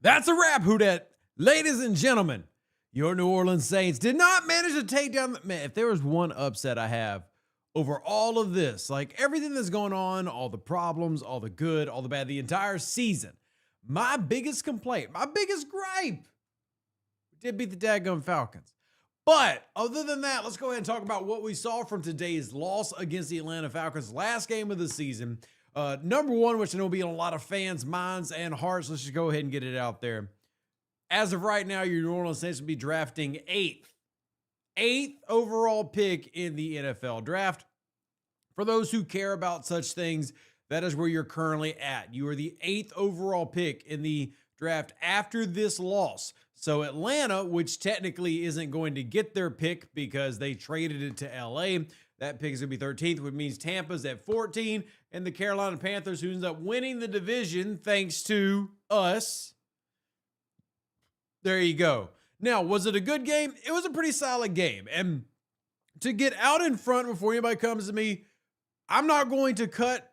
That's a wrap, Who Dat. Ladies and gentlemen, your New Orleans Saints did not manage to take down the man. If there was one upset I have over all of this, like everything that's going on, all the problems, all the good, all the bad, the entire season, my biggest complaint, my biggest gripe, we did beat the dadgum Falcons. But other than that, let's go ahead and talk about what we saw from today's loss against the Atlanta Falcons, last game of the season. Number one, which I know will be on a lot of fans' minds and hearts. Let's just go ahead and get it out there. As of right now, your New Orleans Saints will be drafting eighth overall pick in the NFL draft. For those who care about such things, that is where you're currently at. You are the 8th overall pick in the draft after this loss. So Atlanta, which technically isn't going to get their pick because they traded it to LA, that pick is going to be 13th, which means Tampa's at 14, and the Carolina Panthers, who ends up winning the division thanks to us. There you go. Now, was it a good game? It was a pretty solid game. And to get out in front before anybody comes to me, I'm not going to cut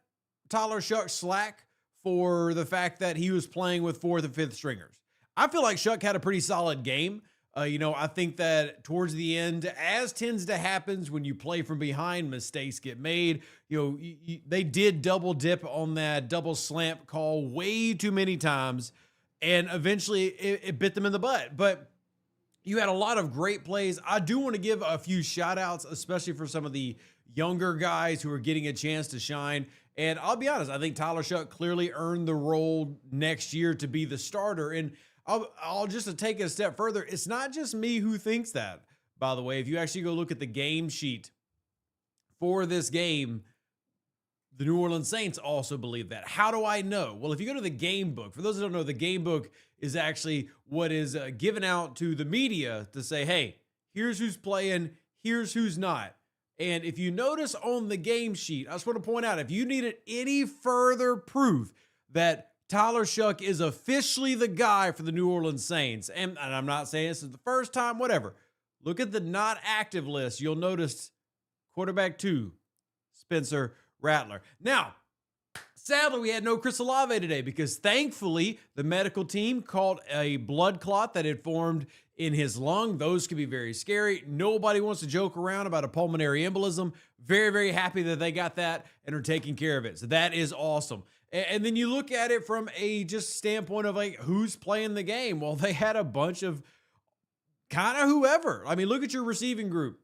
Tyler Shuck slack for the fact that he was playing with 4th and 5th stringers. I feel like Shuck had a pretty solid game. I think that towards the end, as tends to happen when you play from behind, mistakes get made. They did double dip on that double slant call way too many times, and eventually it bit them in the butt. But you had a lot of great plays. I do want to give a few shout outs, especially for some of the younger guys who are getting a chance to shine. And I'll be honest, I think Tyler Shuck clearly earned the role next year to be the starter. And I'll just to take it a step further, it's not just me who thinks that, by the way. If you actually go look at the game sheet for this game, the New Orleans Saints also believe that. How do I know? Well, if you go to the game book, for those who don't know, the game book is actually what is given out to the media to say, hey, here's who's playing, here's who's not. And if you notice on the game sheet, I just want to point out, if you needed any further proof that Tyler Shuck is officially the guy for the New Orleans Saints, and I'm not saying this is the first time, whatever. Look at the not active list. You'll notice quarterback 2, Spencer Rattler. Now, sadly, we had no Chris Olave today because thankfully the medical team caught a blood clot that had formed in his lung. Those could be very scary. Nobody wants to joke around about a pulmonary embolism. Very, very happy that they got that and are taking care of it. So that is awesome. And then you look at it from a just standpoint of like, who's playing the game? Well, they had a bunch of kind of whoever. I mean, look at your receiving group.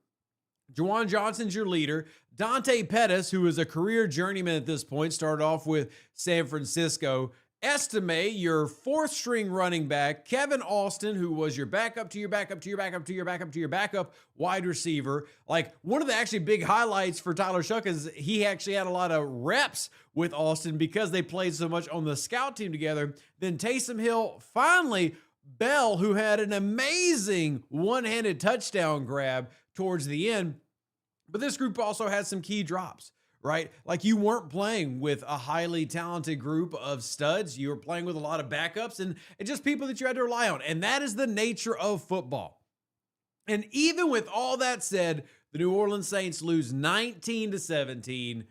Juwan Johnson's your leader. Dante Pettis, who is a career journeyman at this point, started off with San Francisco. Estime, your 4th string running back. Kevin Austin, who was your backup to your backup to your backup to your backup to your backup wide receiver. Like, one of the actually big highlights for Tyler Shuck is he actually had a lot of reps with Austin because they played so much on the scout team together. Then Taysom Hill, finally, Bell, who had an amazing one-handed touchdown grab towards the end. But this group also had some key drops, right? Like, you weren't playing with a highly talented group of studs. You were playing with a lot of backups and just people that you had to rely on. And that is the nature of football. And even with all that said, the New Orleans Saints lose 19-17.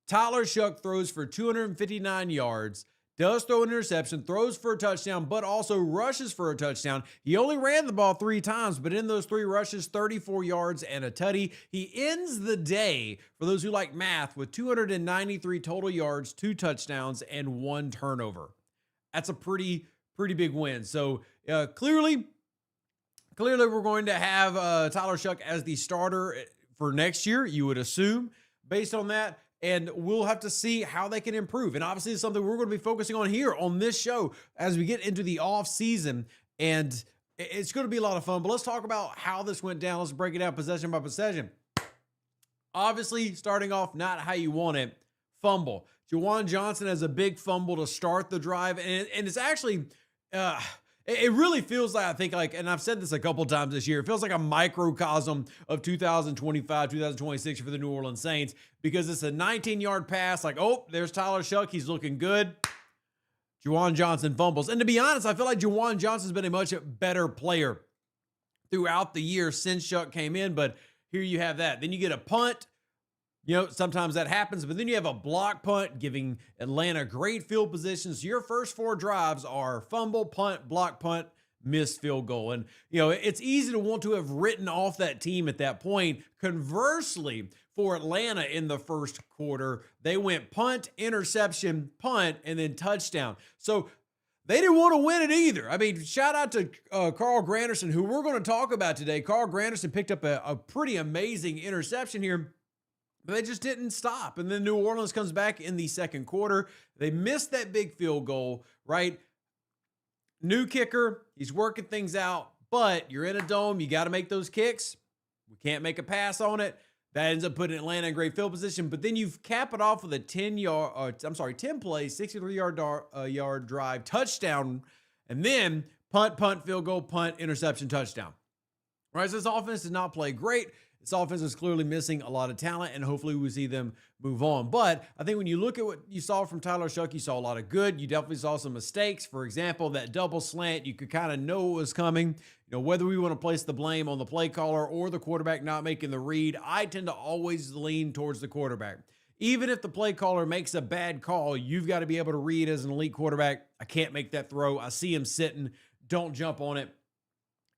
Tyler Shuck throws for 259 yards, does throw an interception, throws for a touchdown, but also rushes for a touchdown. He only ran the ball 3 times, but in those 3 rushes, 34 yards and a tutty. He ends the day, for those who like math, with 293 total yards, 2 touchdowns, and 1 turnover. That's a pretty big win. So clearly we're going to have Tyler Shuck as the starter for next year, you would assume, based on that. And we'll have to see how they can improve. And obviously it's something we're going to be focusing on here on this show as we get into the off season. And it's going to be a lot of fun. But let's talk about how this went down. Let's break it down possession by possession. Obviously, starting off not how you want it. Fumble. Juwan Johnson has a big fumble to start the drive. And it's actually... it really feels like, I think, like, and I've said this a couple times this year, it feels like a microcosm of 2025, 2026 for the New Orleans Saints, because it's a 19-yard pass, like, oh, there's Tyler Shuck, he's looking good. Juwan Johnson fumbles. And to be honest, I feel like Juwan Johnson's been a much better player throughout the year since Shuck came in, but here you have that. Then you get a punt. Sometimes that happens, but then you have a block punt giving Atlanta great field positions. Your first 4 drives are fumble, punt, block punt, missed field goal. And, it's easy to want to have written off that team at that point. Conversely, for Atlanta in the first quarter, they went punt, interception, punt, and then touchdown. So they didn't want to win it either. I mean, shout out to Carl Granderson, who we're going to talk about today. Carl Granderson picked up a pretty amazing interception here, but they just didn't stop. And then New Orleans comes back in the second quarter. They missed that big field goal, right? New kicker, he's working things out, but you're in a dome. You got to make those kicks. We can't make a pass on it. That ends up putting Atlanta in great field position. But then you cap it off with a 10 play, 63-yard drive, touchdown, and then punt, field goal, punt, interception, touchdown. Right, so this offense did not play great. This offense is clearly missing a lot of talent, and hopefully we see them move on. But I think when you look at what you saw from Tyler Shuck, you saw a lot of good. You definitely saw some mistakes. For example, that double slant, you could kind of know it was coming. Whether we want to place the blame on the play caller or the quarterback not making the read, I tend to always lean towards the quarterback. Even if the play caller makes a bad call, you've got to be able to read as an elite quarterback. I can't make that throw. I see him sitting. Don't jump on it.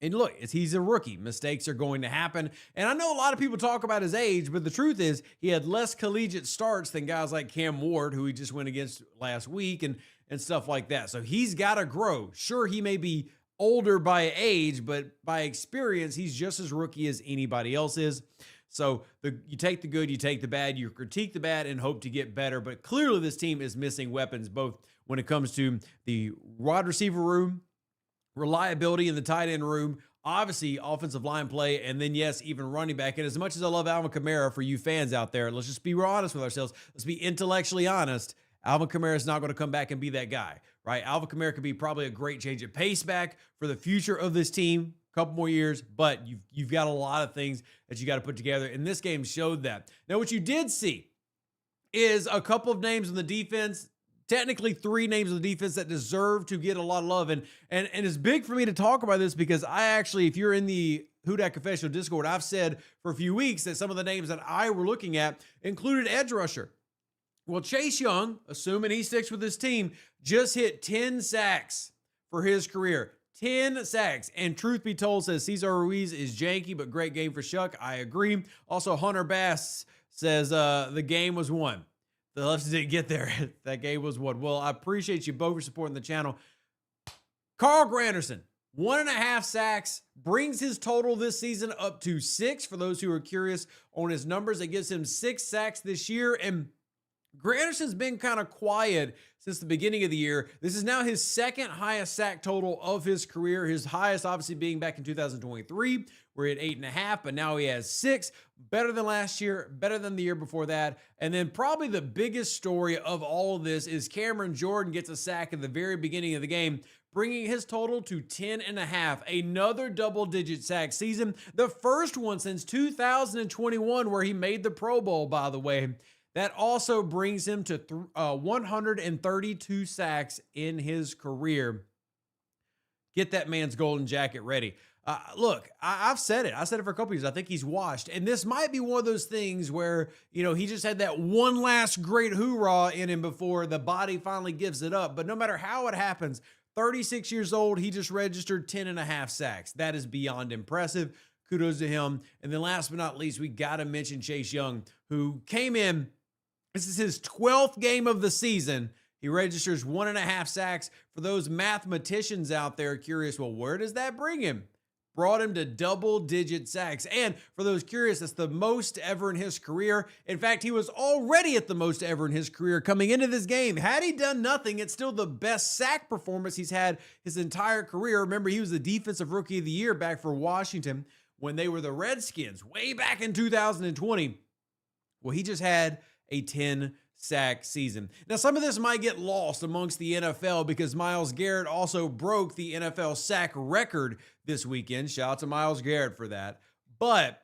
And look, he's a rookie. Mistakes are going to happen. And I know a lot of people talk about his age, but the truth is he had less collegiate starts than guys like Cam Ward, who he just went against last week and stuff like that. So he's got to grow. Sure, he may be older by age, but by experience, he's just as rookie as anybody else is. So you take the good, you take the bad, you critique the bad and hope to get better. But clearly this team is missing weapons, both when it comes to the wide receiver room, reliability in the tight end room, obviously offensive line play, and then, yes, even running back. And as much as I love Alvin Kamara, for you fans out there, let's just be honest with ourselves. Let's be intellectually honest. Alvin Kamara is not going to come back and be that guy, right? Alvin Kamara could be probably a great change of pace back for the future of this team, a couple more years, but you've got a lot of things that you got to put together, and this game showed that. Now, what you did see is a couple of names on the defense, technically 3 names on the defense that deserve to get a lot of love. And it's big for me to talk about this because I actually, if you're in the Dat Confessional Discord, I've said for a few weeks that some of the names that I were looking at included edge rusher. Well, Chase Young, assuming he sticks with his team, just hit 10 sacks for his career. 10 sacks. And truth be told, says Cesar Ruiz is janky, but great game for Shuck. I agree. Also, Hunter Bass says the game was won. The lefts didn't get there. That game was won. Well, I appreciate you both for supporting the channel. Carl Granderson, 1.5 sacks, brings his total this season up to 6. For those who are curious on his numbers, it gives him 6 sacks this year. And Granderson's been kind of quiet since the beginning of the year. This is now his second highest sack total of his career. His highest obviously being back in 2023, where he had 8.5, but now he has 6. Better than last year, better than the year before that. And then probably the biggest story of all of this is Cameron Jordan gets a sack at the very beginning of the game, bringing his total to 10.5. Another double-digit sack season. The first one since 2021, where he made the Pro Bowl, by the way. That also brings him to 132 sacks in his career. Get that man's golden jacket ready. Look, I've said it. I said it for a couple years. I think he's washed. And this might be one of those things where, he just had that one last great hoorah in him before the body finally gives it up. But no matter how it happens, 36 years old, he just registered 10.5 sacks. That is beyond impressive. Kudos to him. And then last but not least, we got to mention Chase Young, who came in. This is his 12th game of the season. He registers 1.5 sacks. For those mathematicians out there curious, well, where does that bring him? Brought him to double-digit sacks. And for those curious, that's the most ever in his career. In fact, he was already at the most ever in his career coming into this game. Had he done nothing, it's still the best sack performance he's had his entire career. Remember, he was the Defensive Rookie of the Year back for Washington when they were the Redskins way back in 2020. Well, he just had a 10-sack season. Now, some of this might get lost amongst the NFL because Myles Garrett also broke the NFL sack record this weekend. Shout out to Myles Garrett for that. But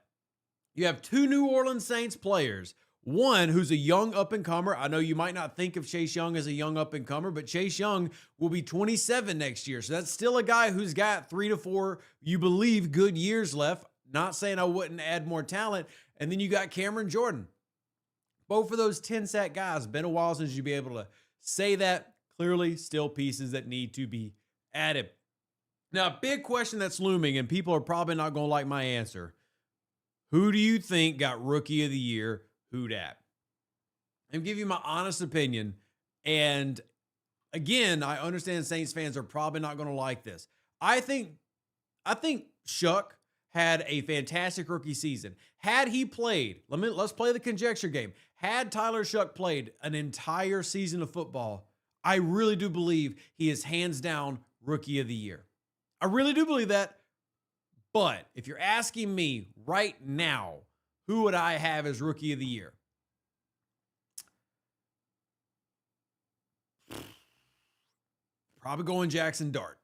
you have 2 New Orleans Saints players. One who's a young up-and-comer. I know you might not think of Chase Young as a young up-and-comer, but Chase Young will be 27 next year. So that's still a guy who's got 3 to 4, you believe, good years left. Not saying I wouldn't add more talent. And then you got Cameron Jordan. Both of those 10-sack guys, been a while since you'd be able to say that. Clearly, still pieces that need to be added. Now, a big question that's looming, and people are probably not going to like my answer. Who do you think got Rookie of the Year? Who dat? I'm giving you my honest opinion. And again, I understand Saints fans are probably not going to like this. I think Shuck had a fantastic rookie season. Had he played, let's play the conjecture game. Had Tyler Shuck played an entire season of football, I really do believe he is hands down Rookie of the Year. I really do believe that. But if you're asking me right now, who would I have as Rookie of the Year? Probably going Jackson Dart.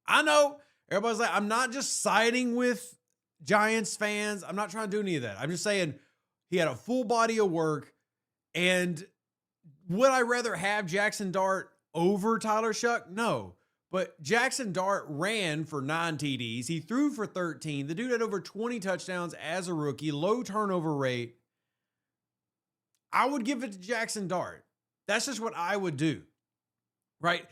I know everybody's like, I'm not just siding with Giants fans. I'm not trying to do any of that. I'm just saying he had a full body of work. And would I rather have Jackson Dart over Tyler Shuck? No. But Jackson Dart ran for 9 TDs. He threw for 13. The dude had over 20 touchdowns as a rookie, low turnover rate. I would give it to Jackson Dart. That's just what I would do, right?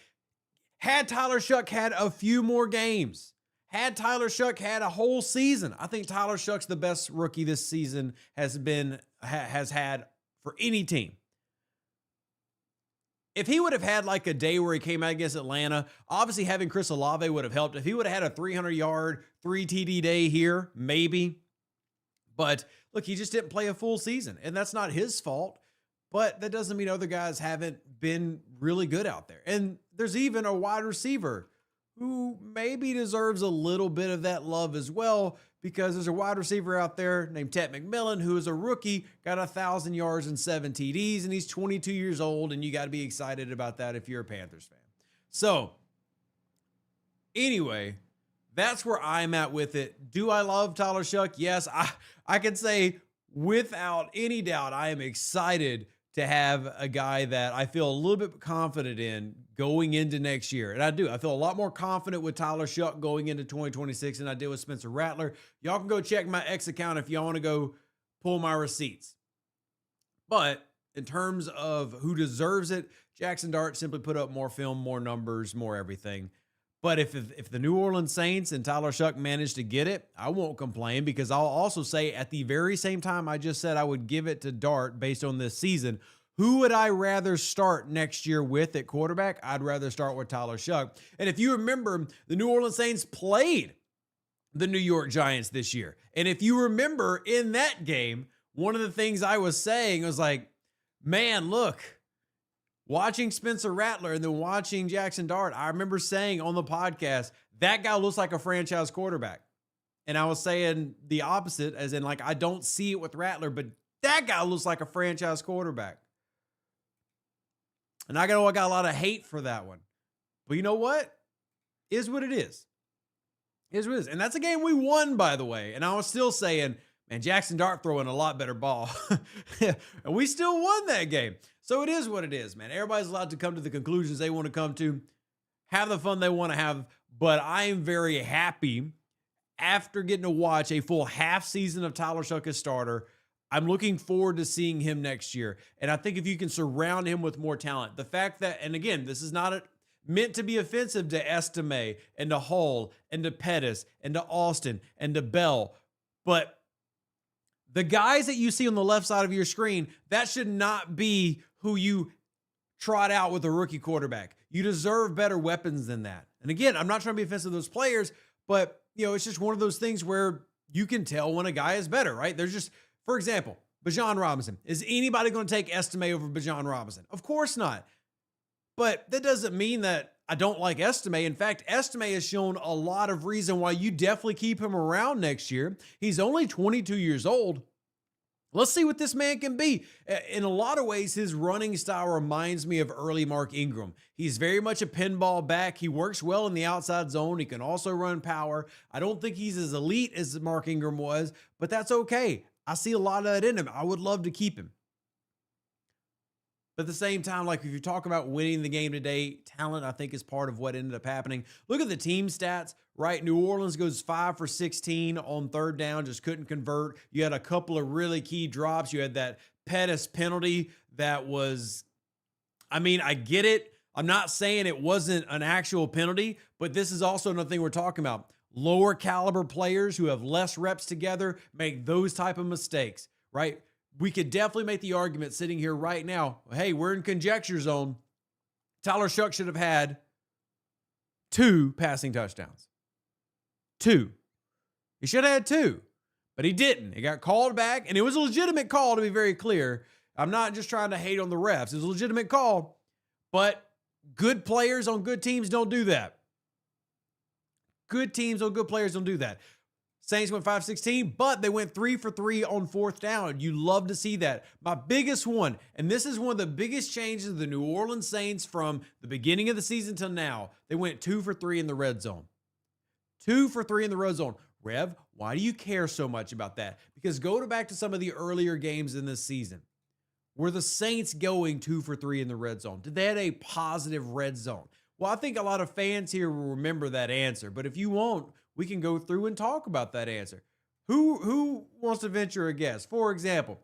Had Tyler Shuck had a few more games, had Tyler Shuck had a whole season, I think Tyler Shuck's the best rookie this season has had for any team. If he would have had like a day where he came out against Atlanta, obviously having Chris Olave would have helped. If he would have had a 300-yard, 3 TD day here, maybe. But look, he just didn't play a full season, and that's not his fault. But that doesn't mean other guys haven't been really good out there. And there's even a wide receiver who maybe deserves a little bit of that love as well, because there's a wide receiver out there named Ted McMillan, who is a rookie, got 1,000 yards and 7 TDs, and he's 22 years old, and you got to be excited about that if you're a Panthers fan. So, anyway, that's where I'm at with it. Do I love Tyler Shuck? Yes, I can say without any doubt I am excited to have a guy that I feel a little bit confident in going into next year. And I do. I feel a lot more confident with Tyler Shuck going into 2026 than I did with Spencer Rattler. Y'all can go check my X account if y'all want to go pull my receipts. But in terms of who deserves it, Jackson Dart simply put up more film, more numbers, more everything. But if the New Orleans Saints and Tyler Shuck manage to get it, I won't complain, because I'll also say at the very same time I just said I would give it to Dart based on this season, who would I rather start next year with at quarterback? I'd rather start with Tyler Shuck. And if you remember, the New Orleans Saints played the New York Giants this year. And if you remember in that game, one of the things I was saying was like, man, look, watching Spencer Rattler and then watching Jackson Dart, I remember saying on the podcast, that guy looks like a franchise quarterback. And I was saying the opposite, as in like, I don't see it with Rattler, but that guy looks like a franchise quarterback. And I got a lot of hate for that one. But you know what? Is what it is. Is what it is. And that's a game we won, by the way. And I was still saying, man, Jackson Dart throwing a lot better ball. And we still won that game. So it is what it is, man. Everybody's allowed to come to the conclusions they want to come to, have the fun they want to have. But I am very happy after getting to watch a full half season of Tyler Shuck as starter. I'm looking forward to seeing him next year. And I think if you can surround him with more talent, the fact that, and again, this is not meant to be offensive to Estime and to Hull and to Pettis and to Austin and to Bell, but the guys that you see on the left side of your screen, that should not be who you trot out with a rookie quarterback. You deserve better weapons than that. And again, I'm not trying to be offensive to those players, but it's just one of those things where you can tell when a guy is better, right? There's just, for example, Bijan Robinson. Is anybody going to take Estime over Bijan Robinson? Of course not. But that doesn't mean that I don't like Estime. In fact, Estime has shown a lot of reason why you definitely keep him around next year. He's only 22 years old. Let's see what this man can be. In a lot of ways, his running style reminds me of early Mark Ingram. He's very much a pinball back. He works well in the outside zone. He can also run power. I don't think he's as elite as Mark Ingram was, but that's okay. I see a lot of that in him. I would love to keep him. But at the same time, like if you talk about winning the game today, talent, I think, is part of what ended up happening. Look at the team stats, right? New Orleans goes 5 for 16 on third down, just couldn't convert. You had a couple of really key drops. You had that Pettis penalty that was, I mean, I get it. I'm not saying it wasn't an actual penalty, but this is also another thing we're talking about. Lower caliber players who have less reps together make those type of mistakes, right? We could definitely make the argument sitting here right now. Hey, we're in conjecture zone. Tyler Shuck should have had 2 passing touchdowns. 2. He should have had 2, but he didn't. It got called back, and it was a legitimate call, to be very clear. I'm not just trying to hate on the refs. It was a legitimate call, but good players on good teams don't do that. Good teams on good players don't do that. Saints went 5-16, but they went 3 for 3 on fourth down. You love to see that. My biggest one, and this is one of the biggest changes of the New Orleans Saints from the beginning of the season till now, they went 2 for 3 in the red zone. 2 for 3 in the red zone. Rev, why do you care so much about that? Because go back to some of the earlier games in this season. Were the Saints going 2 for 3 in the red zone? Did they have a positive red zone? Well, I think a lot of fans here will remember that answer, but if you won't, we can go through and talk about that answer. Who wants to venture a guess? For example,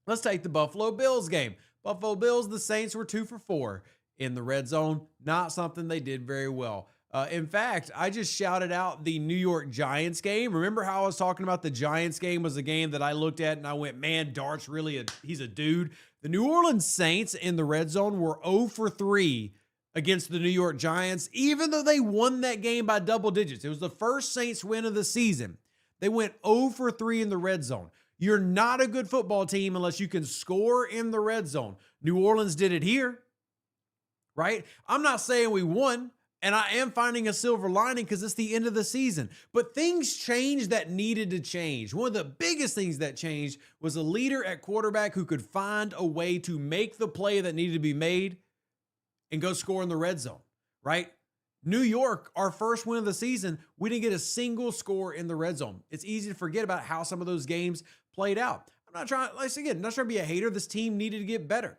let's take the Buffalo Bills game. Buffalo Bills, the Saints were 2 for 4 in the red zone. Not something they did very well. In fact, I just shouted out the New York Giants game. Remember how I was talking about the Giants game was a game that I looked at and I went, man, Dart's really he's a dude. The New Orleans Saints in the red zone were 0 for 3 against the New York Giants, even though they won that game by double digits. It was the first Saints win of the season. They went 0 for 3 in the red zone. You're not a good football team unless you can score in the red zone. New Orleans did it here, right? I'm not saying we won, and I am finding a silver lining because it's the end of the season. But things changed that needed to change. One of the biggest things that changed was a leader at quarterback who could find a way to make the play that needed to be made and go score in the red zone, right? New York, our first win of the season, we didn't get a single score in the red zone. It's easy to forget about how some of those games played out. I'm not trying, like again, I'm not trying to be a hater. This team needed to get better,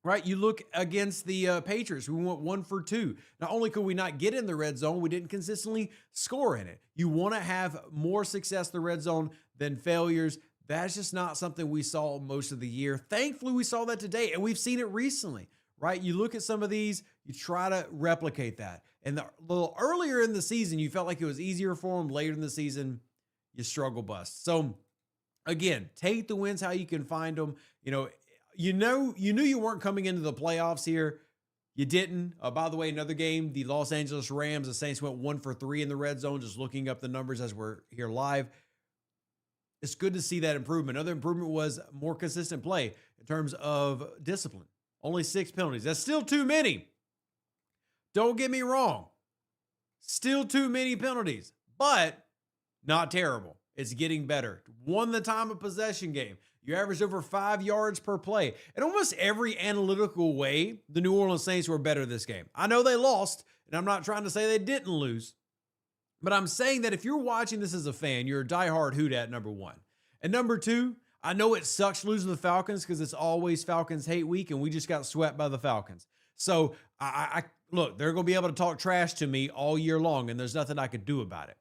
right? You look against the Patriots, we went 1 for 2. Not only could we not get in the red zone, we didn't consistently score in it. You want to have more success in the red zone than failures. That's just not something we saw most of the year. Thankfully, we saw that today, and we've seen it recently. Right? You look at some of these, you try to replicate that. And a little earlier in the season, you felt like it was easier for them. Later in the season, you struggle bust. So again, take the wins how you can find them. You knew you weren't coming into the playoffs here. You didn't. By the way, another game, the Los Angeles Rams, the Saints went 1 for 3 in the red zone, just looking up the numbers as we're here live. It's good to see that improvement. Another improvement was more consistent play in terms of discipline. Only 6 penalties. That's still too many. Don't get me wrong. Still too many penalties, but not terrible. It's getting better. Won the time of possession game. You averaged over 5 yards per play. In almost every analytical way, the New Orleans Saints were better this game. I know they lost, and I'm not trying to say they didn't lose, but I'm saying that if you're watching this as a fan, you're a diehard Hoot at number 1. And number 2, I know it sucks losing the Falcons because it's always Falcons hate week, and we just got swept by the Falcons. So I look, they're going to be able to talk trash to me all year long, and there's nothing I can do about it.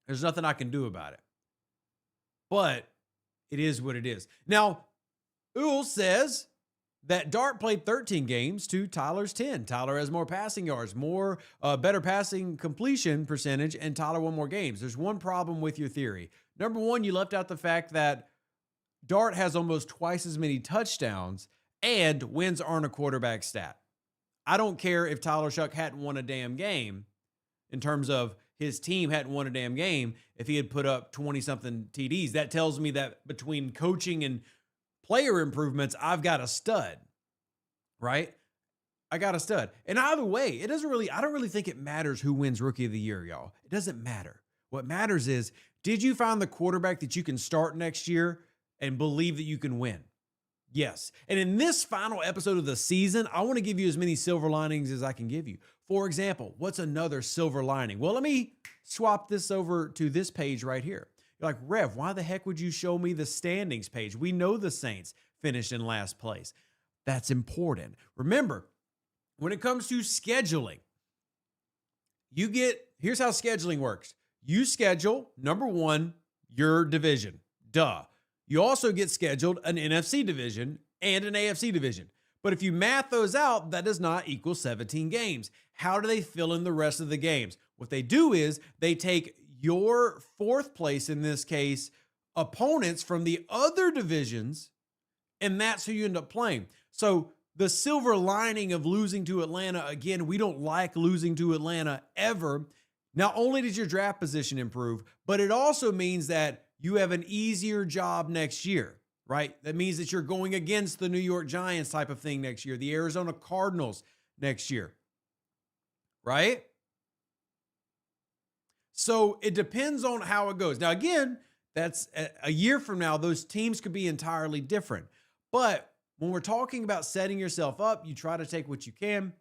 There's nothing I can do about it. But it is what it is. Now, Uhl says that Dart played 13 games to Tyler's 10. Tyler has more passing yards, more better passing completion percentage, and Tyler won more games. There's one problem with your theory. Number one, you left out the fact that Dart has almost twice as many touchdowns and wins aren't a quarterback stat. I don't care if Tyler Shuck hadn't won a damn game in terms of his team hadn't won a damn game if he had put up 20-something TDs. That tells me that between coaching and player improvements, I've got a stud, right? I got a stud. And either way, I don't really think it matters who wins Rookie of the Year, y'all. It doesn't matter. What matters is, did you find the quarterback that you can start next year and believe that you can win? Yes. And in this final episode of the season, I want to give you as many silver linings as I can give you. For example, what's another silver lining? Well, let me swap this over to this page right here. You're like, Rev, why the heck would you show me the standings page? We know the Saints finished in last place. That's important. Remember, when it comes to scheduling, here's how scheduling works. You schedule, number one, your division. Duh. You also get scheduled an NFC division and an AFC division. But if you math those out, that does not equal 17 games. How do they fill in the rest of the games? What they do is they take your fourth place, in this case, opponents from the other divisions, and that's who you end up playing. So the silver lining of losing to Atlanta, again, we don't like losing to Atlanta ever. Not only does your draft position improve, but it also means that you have an easier job next year, right? That means that you're going against the New York Giants type of thing next year, the Arizona Cardinals next year, right? So it depends on how it goes. Now, again, that's a year from now, those teams could be entirely different. But when we're talking about setting yourself up, you try to take what you can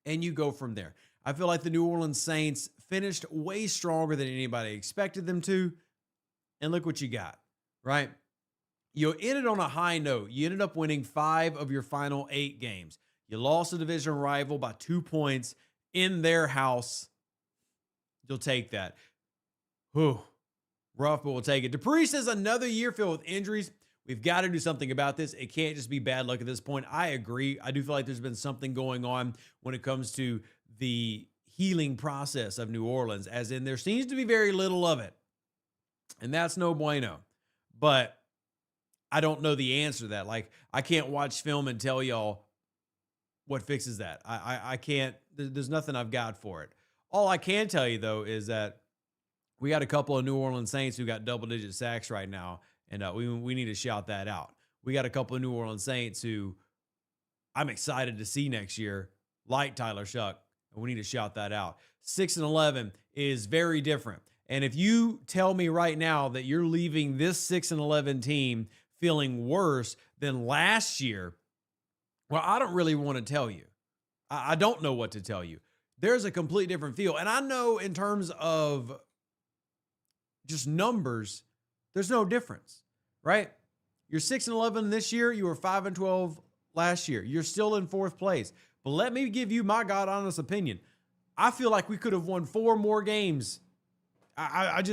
and you go from there. I feel like the New Orleans Saints finished way stronger than anybody expected them to. And look what you got, right? You ended on a high note. You ended up winning 5 of your final 8 games. You lost a division rival by 2 points in their house. You'll take that. Whew. Rough, but we'll take it. Dupree says another year filled with injuries. We've got to do something about this. It can't just be bad luck at this point. I agree. I do feel like there's been something going on when it comes to the healing process of New Orleans, as in there seems to be very little of it. And that's no bueno. But I don't know the answer to that. Like, I can't watch film and tell y'all what fixes that. I can't. There's nothing I've got for it. All I can tell you, though, is that we got a couple of New Orleans Saints who got double-digit sacks right now, and we need to shout that out. We got a couple of New Orleans Saints who I'm excited to see next year, like Tyler Shuck, and we need to shout that out. 6-11 is very different. And if you tell me right now that you're leaving this 6-11 team feeling worse than last year, well, I don't really want to tell you. I don't know what to tell you. There's a complete different feel. And I know in terms of just numbers, there's no difference, right? You're 6-11 this year. You were 5-12 last year. You're still in 4th place. But let me give you my God honest opinion. I feel like we could have won 4 more games. I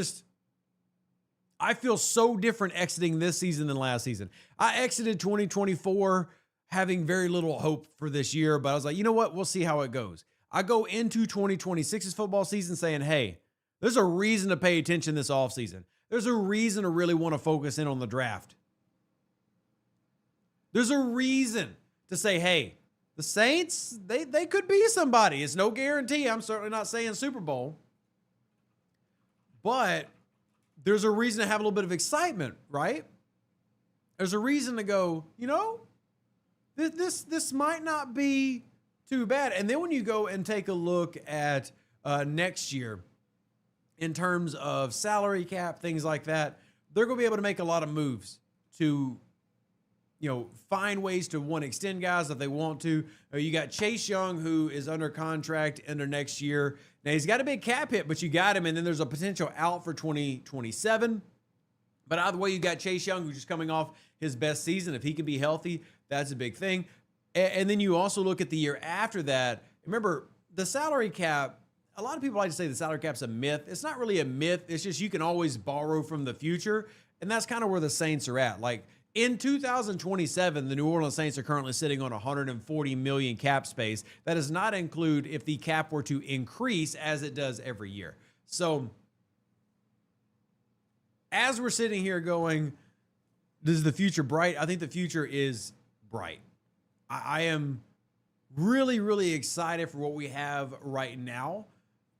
feel so different exiting this season than last season. I exited 2024 having very little hope for this year, but I was like, you know what? We'll see how it goes. I go into 2026's football season saying, hey, there's a reason to pay attention this offseason. There's a reason to really want to focus in on the draft. There's a reason to say, hey, the Saints, they could be somebody. It's no guarantee. I'm certainly not saying Super Bowl. But there's a reason to have a little bit of excitement, right? There's a reason to go, you know, this might not be too bad. And then when you go and take a look at next year in terms of salary cap, things like that, they're going to be able to make a lot of moves to, you know, find ways to, one, extend guys if they want to. You got Chase Young, who is under contract under next year. Now, he's got a big cap hit, but you got him, and then there's a potential out for 2027. But either way, you got Chase Young, who's just coming off his best season. If he can be healthy, that's a big thing. And then you also look at the year after that. Remember, the salary cap, a lot of people like to say the salary cap's a myth. It's not really a myth. It's just you can always borrow from the future, and that's kind of where the Saints are at. Like, in 2027, the New Orleans Saints are currently sitting on $140 million cap space. That does not include if the cap were to increase as it does every year. So as we're sitting here going, is the future bright? I think the future is bright. I am really, really excited for what we have right now.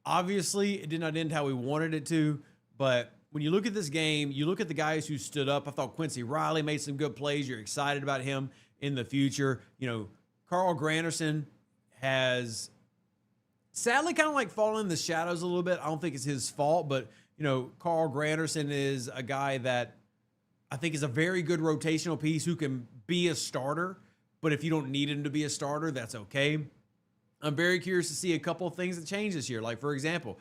Obviously, it did not end how we wanted it to, but when you look at this game, you look at the guys who stood up. I thought Quincy Riley made some good plays. You're excited about him in the future. You know, Carl Granderson has sadly kind of like fallen in the shadows a little bit. I don't think it's his fault, but, you know, Carl Granderson is a guy that I think is a very good rotational piece who can be a starter. But if you don't need him to be a starter, that's okay. I'm very curious to see a couple of things that change this year. Like, for example,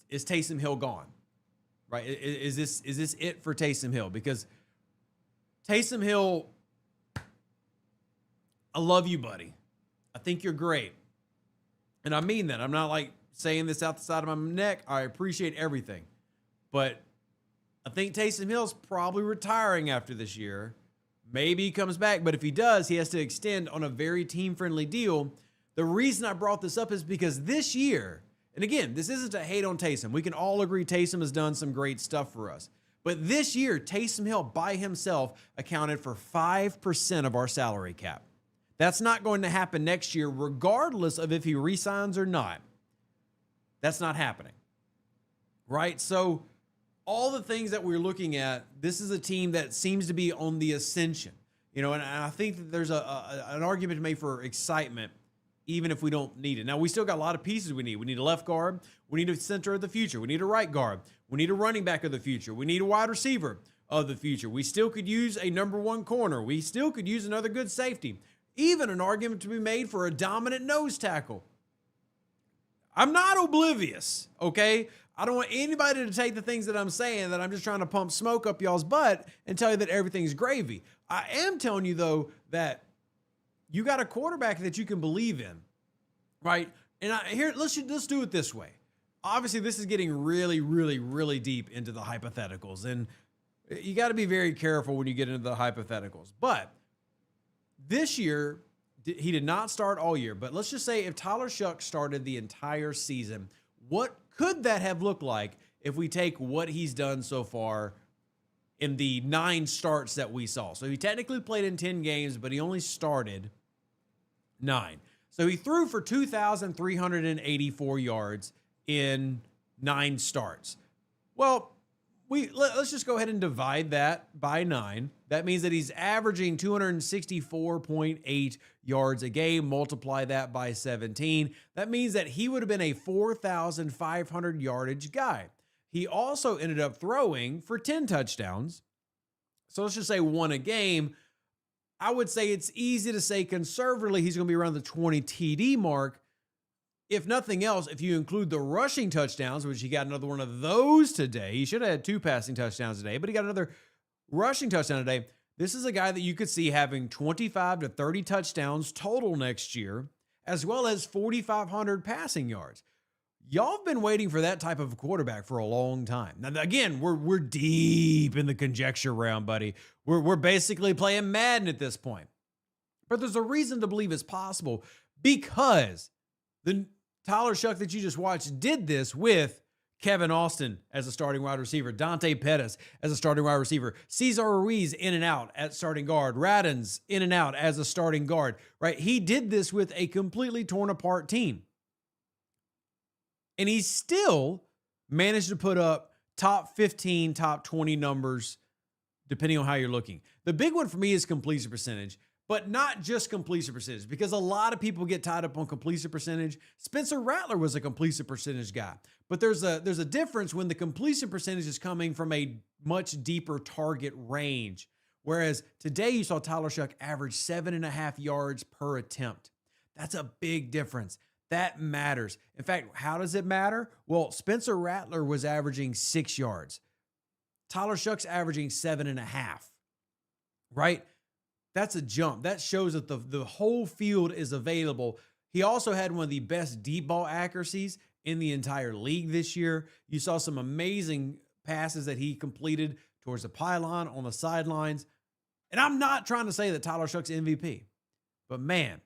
is Taysom Hill gone? Right? Is this it for Taysom Hill? Because Taysom Hill, I love you, buddy. I think you're great. And I mean that. I'm not like saying this out the side of my neck. I appreciate everything. But I think Taysom Hill's probably retiring after this year. Maybe he comes back, but if he does, he has to extend on a very team-friendly deal. The reason I brought this up is because this year, and again, this isn't to hate on Taysom. We can all agree Taysom has done some great stuff for us. But this year, Taysom Hill by himself accounted for 5% of our salary cap. That's not going to happen next year, regardless of if he re-signs or not. That's not happening, right? So all the things that we're looking at, this is a team that seems to be on the ascension, and I think that there's an argument to make for excitement, even if we don't need it. Now, we still got a lot of pieces we need. We need a left guard. We need a center of the future. We need a right guard. We need a running back of the future. We need a wide receiver of the future. We still could use a number one corner. We still could use another good safety. Even an argument to be made for a dominant nose tackle. I'm not oblivious, okay? I don't want anybody to take the things that I'm saying that I'm just trying to pump smoke up y'all's butt and tell you that everything's gravy. I am telling you, though, that you got a quarterback that you can believe in, right? And let's do it this way. Obviously, this is getting really, really, really deep into the hypotheticals, and you got to be very careful when you get into the hypotheticals. But this year, he did not start all year, but let's just say if Tyler Shuck started the entire season, what could that have looked like if we take what he's done so far in the 9 starts that we saw? So he technically played in 10 games, but he only started 9. So he threw for 2,384 yards in 9 starts. Well, let's just go ahead and divide that by 9. That means that he's averaging 264.8 yards a game. Multiply that by 17. That means that he would have been a 4,500 yardage guy. He also ended up throwing for 10 touchdowns. So let's just say 1 a game. I would say it's easy to say conservatively he's going to be around the 20 TD mark. If nothing else, if you include the rushing touchdowns, which he got another one of those today. He should have had 2 passing touchdowns today, but he got another rushing touchdown today. This is a guy that you could see having 25 to 30 touchdowns total next year, as well as 4,500 passing yards. Y'all have been waiting for that type of quarterback for a long time. Now, again, we're deep in the conjecture round, buddy. We're basically playing Madden at this point. But there's a reason to believe it's possible, because the Tyler Shuck that you just watched did this with Kevin Austin as a starting wide receiver, Dante Pettis as a starting wide receiver, Cesar Ruiz in and out at starting guard, Radens in and out as a starting guard, right? He did this with a completely torn apart team. And he still managed to put up top 15, top 20 numbers, depending on how you're looking. The big one for me is completion percentage. But not just completion percentage, because a lot of people get tied up on completion percentage. Spencer Rattler was a completion percentage guy. But there's a difference when the completion percentage is coming from a much deeper target range. Whereas today you saw Tyler Shuck average 7.5 yards per attempt. That's a big difference. That matters. In fact, how does it matter? Well, Spencer Rattler was averaging 6 yards. Tyler Shuck's averaging 7.5, right? That's a jump. That shows that the whole field is available. He also had one of the best deep ball accuracies in the entire league this year. You saw some amazing passes that he completed towards the pylon, on the sidelines. And I'm not trying to say that Tyler Shuck's MVP, but man,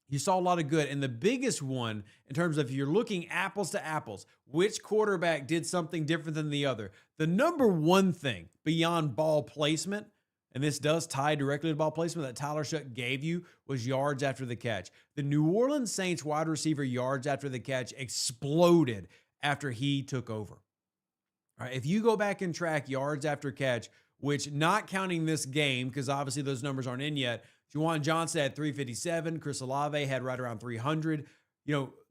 you saw a lot of good. And the biggest one, in terms of if you're looking apples to apples, which quarterback did something different than the other? The number one thing beyond ball placement, and this does tie directly to ball placement, that Tyler Shuck gave you, was yards after the catch. The New Orleans Saints wide receiver yards after the catch exploded after he took over. All right, if you go back and track yards after catch, which not counting this game, because obviously those numbers aren't in yet, Juwan Johnson had 357, Chris Olave had right around 300.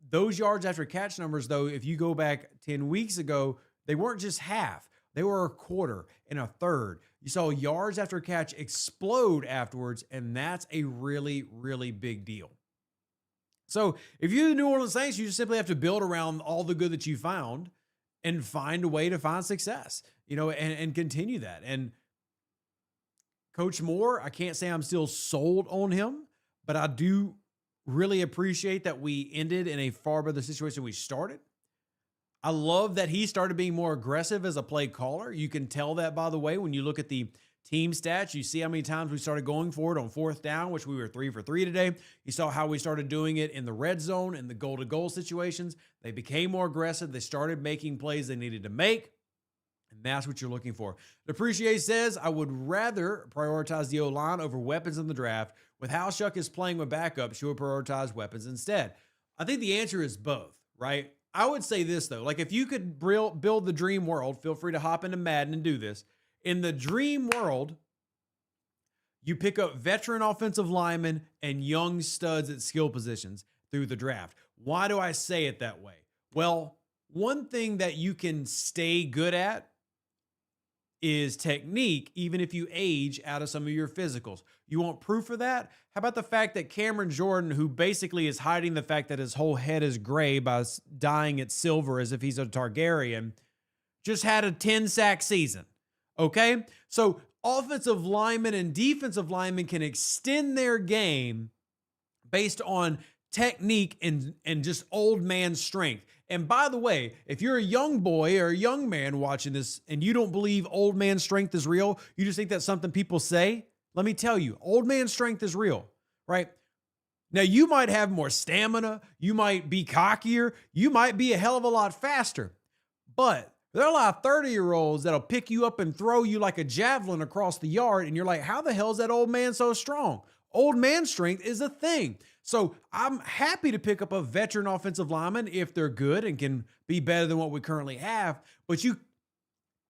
Those yards after catch numbers, though, if you go back 10 weeks ago, they weren't just half. They were a quarter and a third. You saw yards after catch explode afterwards, and that's a really, really big deal. So if you're the New Orleans Saints, you just simply have to build around all the good that you found and find a way to find success, and continue that. And Coach Moore, I can't say I'm still sold on him, but I do really appreciate that we ended in a far better situation we started. I love that he started being more aggressive as a play caller. You can tell that, by the way, when you look at the team stats. You see how many times we started going for it on fourth down, which we were 3 for 3 today. You saw how we started doing it in the red zone and the goal-to-goal situations. They became more aggressive. They started making plays they needed to make, and that's what you're looking for. Depreciate says, I would rather prioritize the O-line over weapons in the draft. With how Shuck is playing with backups, she would prioritize weapons instead. I think the answer is both, right? I would say this, though. Like, if you could build the dream world, feel free to hop into Madden and do this. In the dream world, you pick up veteran offensive linemen and young studs at skill positions through the draft. Why do I say it that way? Well, one thing that you can stay good at is technique, even if you age out of some of your physicals. You want proof of that? How about the fact that Cameron Jordan, who basically is hiding the fact that his whole head is gray by dyeing it silver as if he's a Targaryen, just had a 10-sack season? Okay? So offensive linemen and defensive linemen can extend their game based on technique and just old man strength. And by the way, if you're a young boy or a young man watching this and you don't believe old man strength is real, you just think that's something people say, let me tell you, old man strength is real, right? Now, you might have more stamina, you might be cockier, you might be a hell of a lot faster, but there are a lot of 30-year-olds that'll pick you up and throw you like a javelin across the yard, and you're like, how the hell is that old man so strong? Old man strength is a thing. So I'm happy to pick up a veteran offensive lineman if they're good and can be better than what we currently have. But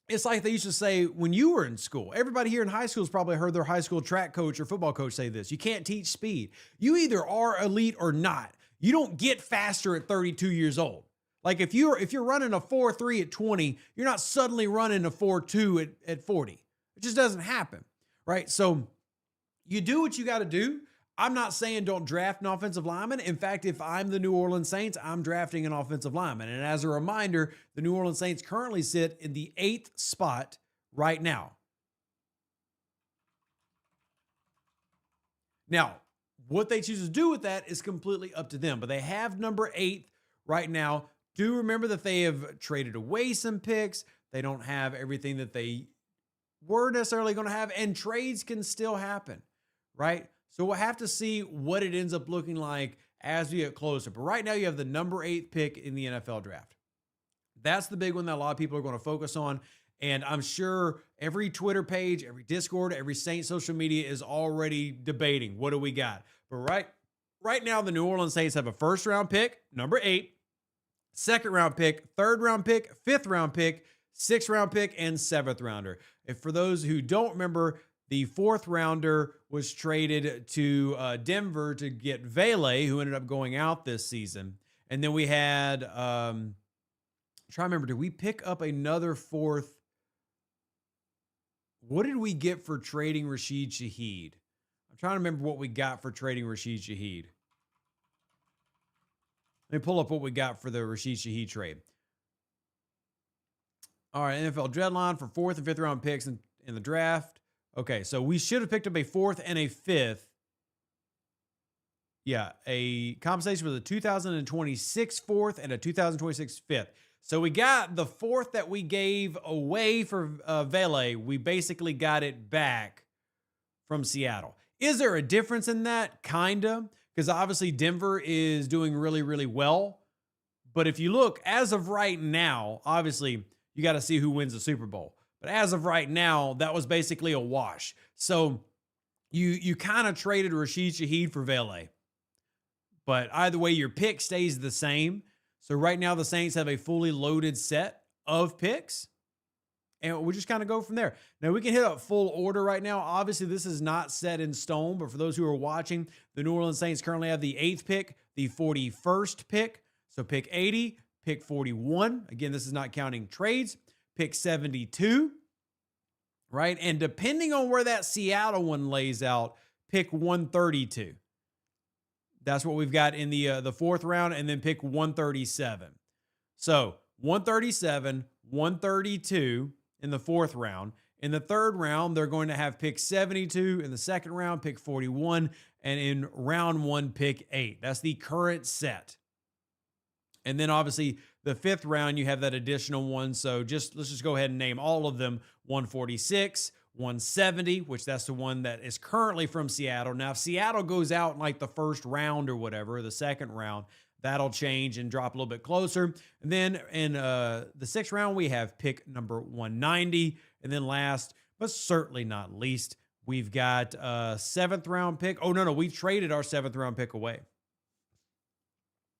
it's like they used to say when you were in school. Everybody here in high school has probably heard their high school track coach or football coach say this. You can't teach speed. You either are elite or not. You don't get faster at 32 years old. Like if you're running a 4.3 at 20, you're not suddenly running a 4.2 at 40. It just doesn't happen, right? So you do what you got to do. I'm not saying don't draft an offensive lineman. In fact, if I'm the New Orleans Saints, I'm drafting an offensive lineman. And as a reminder, the New Orleans Saints currently sit in the 8th spot right now. Now, what they choose to do with that is completely up to them, but they have number 8 right now. Do remember that they have traded away some picks. They don't have everything that they were necessarily going to have, and trades can still happen, right? So we'll have to see what it ends up looking like as we get closer. But right now you have the number 8 pick in the NFL draft. That's the big one that a lot of people are going to focus on. And I'm sure every Twitter page, every Discord, every Saints social media is already debating, what do we got? But right now the New Orleans Saints have a first-round pick, number 8, second-round pick, third-round pick, fifth-round pick, sixth-round pick, and seventh-rounder. If for those who don't remember, the fourth-rounder was traded to Denver to get Vele, who ended up going out this season. And then we had, try to remember, did we pick up another fourth? What did we get for trading Rashid Shaheed? I'm trying to remember what we got for trading Rashid Shaheed. Let me pull up what we got for the Rashid Shaheed trade. All right, NFL deadline for 4th and 5th round picks in the draft. Okay, so we should have picked up a 4th and a 5th. Yeah, a compensation for the 2026 4th and a 2026 5th. So we got the 4th that we gave away for Vele. We basically got it back from Seattle. Is there a difference in that? Kinda. Because obviously Denver is doing really, really well. But if you look, as of right now, obviously you got to see who wins the Super Bowl. But as of right now, that was basically a wash. So you kind of traded Rashid Shaheed for Vele. But either way, your pick stays the same. So right now the Saints have a fully loaded set of picks. And we'll just kind of go from there. Now, we can hit up full order right now. Obviously, this is not set in stone, but for those who are watching, the New Orleans Saints currently have the 8th pick, the 41st pick. So pick 80, pick 41. Again, this is not counting trades. Pick 72, right? And depending on where that Seattle one lays out, pick 132. That's what we've got in the 4th round, and then pick 137. So 137, 132, in the 4th round. In the 3rd round, they're going to have pick 72. In the 2nd round, pick 41. and in round 1, pick 8. That's the current set. And then obviously the 5th round, you have that additional one. So let's just go ahead and name all of them. 146, 170, which that's the one that is currently from Seattle. Now, if Seattle goes out in like the first round or whatever, the second round, that'll change and drop a little bit closer. And then in the 6th round, we have pick number 190. And then last, but certainly not least, we've got a 7th round pick. Oh, no, we traded our 7th round pick away.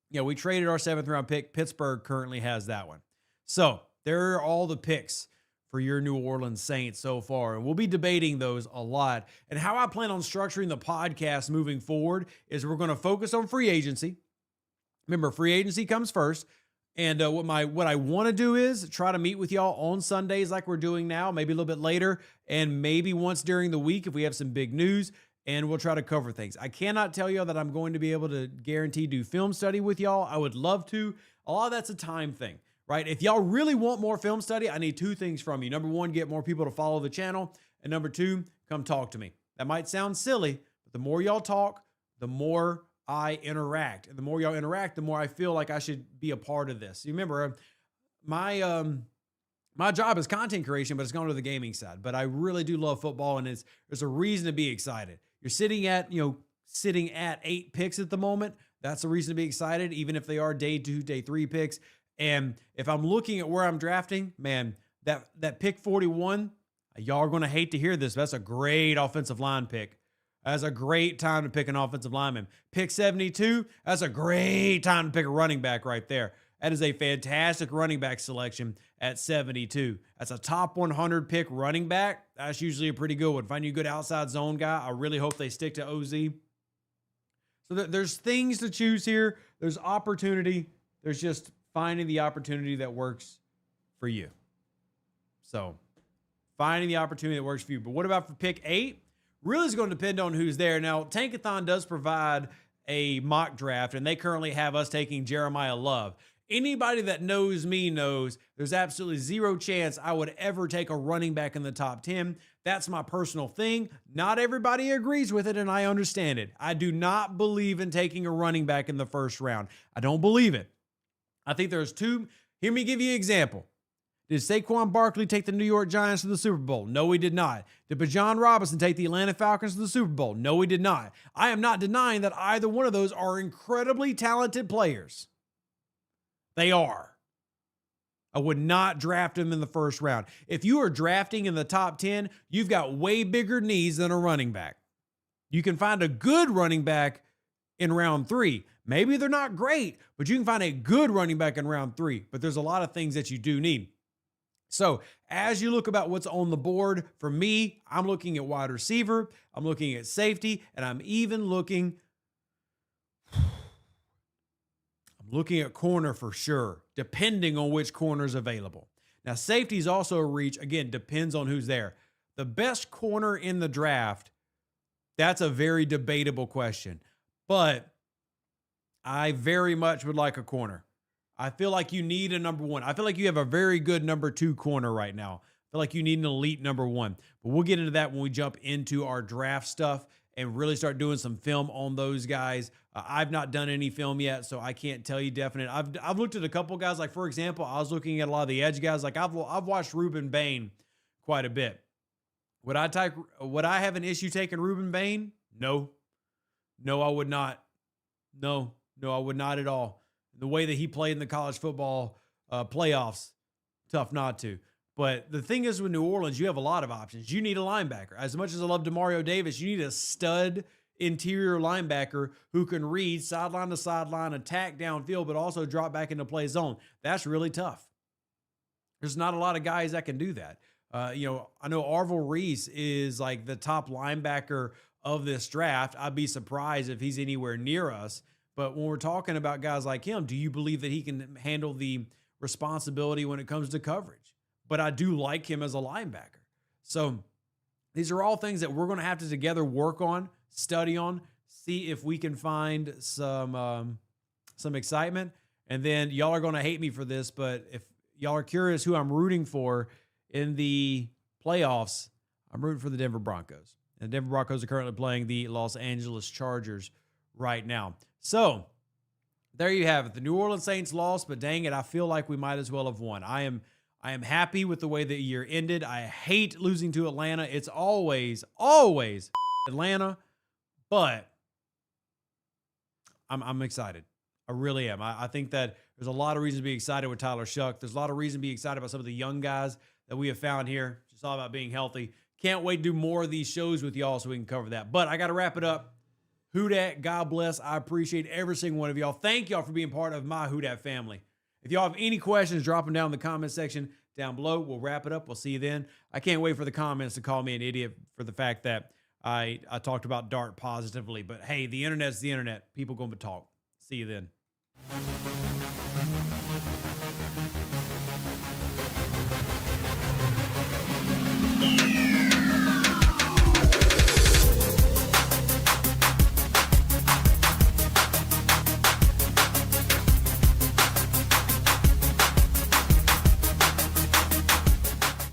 Yeah, we traded our 7th round pick. Pittsburgh currently has that one. So there are all the picks for your New Orleans Saints so far. And we'll be debating those a lot. And how I plan on structuring the podcast moving forward is we're going to focus on free agency. Remember, free agency comes first. And what I want to do is try to meet with y'all on Sundays like we're doing now, maybe a little bit later, and maybe once during the week if we have some big news, and we'll try to cover things. I cannot tell y'all that I'm going to be able to guarantee do film study with y'all. I would love to. A lot of that's a time thing, right? If y'all really want more film study, I need 2 things from you. Number 1, get more people to follow the channel. And number 2, come talk to me. That might sound silly, but the more y'all talk, the more I interact. And the more y'all interact, the more I feel like I should be a part of this. You remember, my job is content creation, but it's gone to the gaming side. But I really do love football, and there's a reason to be excited. You're sitting at 8 picks at the moment. That's a reason to be excited, even if they are day 2, day 3 picks. And if I'm looking at where I'm drafting, man, that pick 41, y'all are going to hate to hear this, but that's a great offensive line pick. That's a great time to pick an offensive lineman. Pick 72, that's a great time to pick a running back right there. That is a fantastic running back selection at 72. That's a top 100 pick running back. That's usually a pretty good one. Find you a good outside zone guy. I really hope they stick to OZ. So there's things to choose here. There's opportunity. There's just finding the opportunity that works for you. So finding the opportunity that works for you. But what about for pick 8? Really is going to depend on who's there. Now, Tankathon does provide a mock draft, and they currently have us taking Jeremiah Love. Anybody that knows me knows there's absolutely zero chance I would ever take a running back in the top 10. That's my personal thing. Not everybody agrees with it, and I understand it. I do not believe in taking a running back in the first round. I don't believe it. I think there's 2. Hear me give you an example. Did Saquon Barkley take the New York Giants to the Super Bowl? No, he did not. Did Bijan Robinson take the Atlanta Falcons to the Super Bowl? No, he did not. I am not denying that either one of those are incredibly talented players. They are. I would not draft them in the first round. If you are drafting in the top 10, you've got way bigger needs than a running back. You can find a good running back in round 3. Maybe they're not great, but you can find a good running back in round 3. But there's a lot of things that you do need. So as you look about what's on the board, for me, I'm looking at wide receiver, I'm looking at safety, and I'm even looking at corner for sure, depending on which corner is available. Now, safety is also a reach. Again, depends on who's there. The best corner in the draft, that's a very debatable question. But I very much would like a corner. I feel like you need a number 1. I feel like you have a very good number 2 corner right now. I feel like you need an elite number 1. But we'll get into that when we jump into our draft stuff and really start doing some film on those guys. I've not done any film yet, so I can't tell you definite. I've looked at a couple guys. Like, for example, I was looking at a lot of the edge guys. Like, I've watched Ruben Bain quite a bit. Would I have an issue taking Ruben Bain? No. No, I would not. No, I would not at all. The way that he played in the college football playoffs, tough not to. But the thing is with New Orleans, you have a lot of options. You need a linebacker. As much as I love Demario Davis, you need a stud interior linebacker who can read sideline to sideline, attack downfield, but also drop back into play zone. That's really tough. There's not a lot of guys that can do that. I know Arvil Reese is like the top linebacker of this draft. I'd be surprised if he's anywhere near us. But when we're talking about guys like him, do you believe that he can handle the responsibility when it comes to coverage? But I do like him as a linebacker. So these are all things that we're going to have to together work on, study on, see if we can find some excitement. And then y'all are going to hate me for this, but if y'all are curious who I'm rooting for in the playoffs, I'm rooting for the Denver Broncos. And the Denver Broncos are currently playing the Los Angeles Chargers right now. So there you have it. The New Orleans Saints lost, but dang it, I feel like we might as well have won. I am happy with the way the year ended. I hate losing to Atlanta. It's always Atlanta, but I'm excited. I really am. I think that there's a lot of reasons to be excited with Tyler Shuck. There's a lot of reason to be excited about some of the young guys that we have found here. It's just all about being healthy. Can't wait to do more of these shows with y'all so we can cover that. But I got to wrap it up. Who Dat, God bless. I appreciate every single one of y'all. Thank y'all for being part of my Who Dat family. If y'all have any questions, drop them down in the comment section down below. We'll wrap it up. We'll see you then. I can't wait for the comments to call me an idiot for the fact that I talked about Dart positively. But hey, the internet's the internet. People going to talk. See you then.